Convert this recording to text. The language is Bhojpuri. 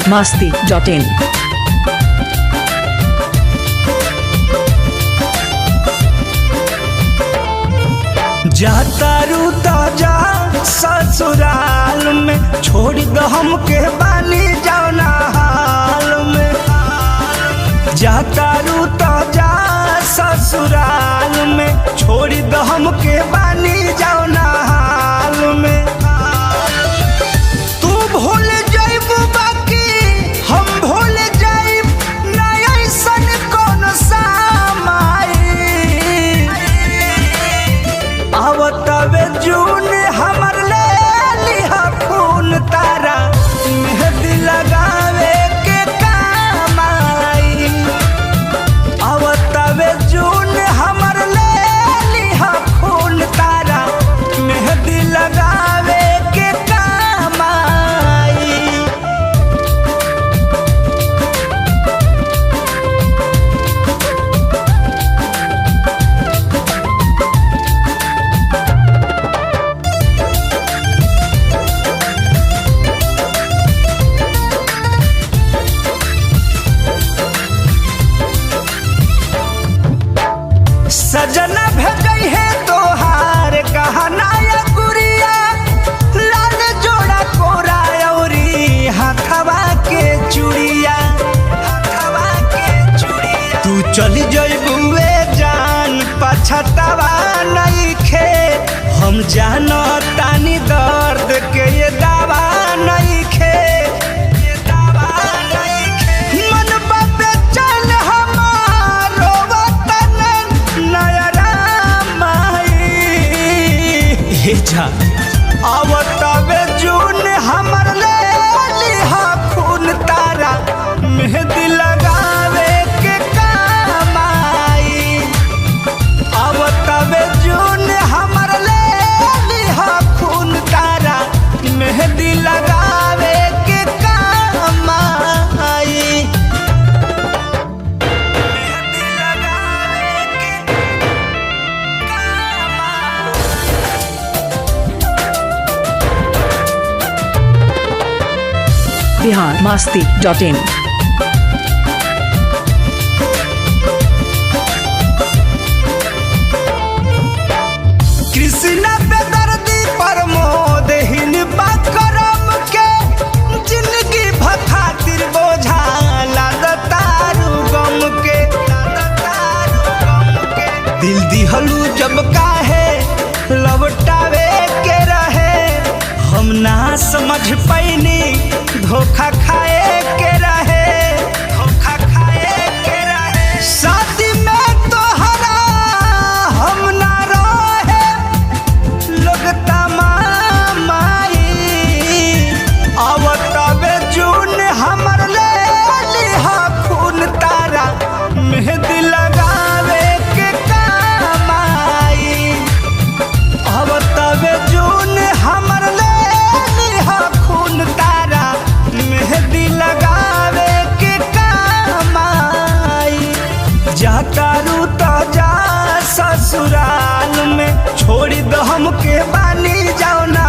biharmasti.in। जातारू ताजा ससुराल में छोड़ दो हमके बानी जाना हाल में। जातारू ताजा ससुराल में छोड़ दो हमके बानी जाना हाल में। तू भूल जाइब बाकी हम भूल जाइब ना ऐसन कौन सामाई। आवतवे जून हमर ले लिहा खून तारा मेहंदी लगावे के काम आई। आवतवे जून हमर ले लिहा खून तारा मेहंदी लगावे के काम आई। सजना भेजई है तोहार गहना या गुड़िया लाल जोड़ा कोरा औरी हाथवा के चूड़िया। हाथवा के चूड़िया तू चली जइबुए जान पछतावा नइखे। हम जानो तानी दर्द के ये दावा नइखे। ये दावा नइखे मन बाबे चल हमारो वतन नयरा माई। हे जा आवतवे जून हमर ले लिहा खून तारा मेहंदी लगावे के काम आई। आवतवे जून हमर ले लिहा खून तारा मेहंदी लगावे के काम आई। मेहंदी लगावे के काम आई। biharmasti.in। कृष्णा बेदर्दी प्रमोद हिन करम के जिंदगी भखातिर बोझा लादतारू गम के। दिल दिहलू जब काहे लौटावे के रहे हम ना समझ पैनी धोखा खाए के रहे। धोखा खाए के रहे शादी में तोहरा हम ना रहे लोग तमामाई। आवतवे जून हमर ले लिहा खून तारा मेहंदी लगावे के काम आई। आवतवे जून हमर ले लिहा खून तारा मेहंदी लगावे के काम आई। जातारू ताजा ससुराल में छोड़ दो हमके बानी जाओ ना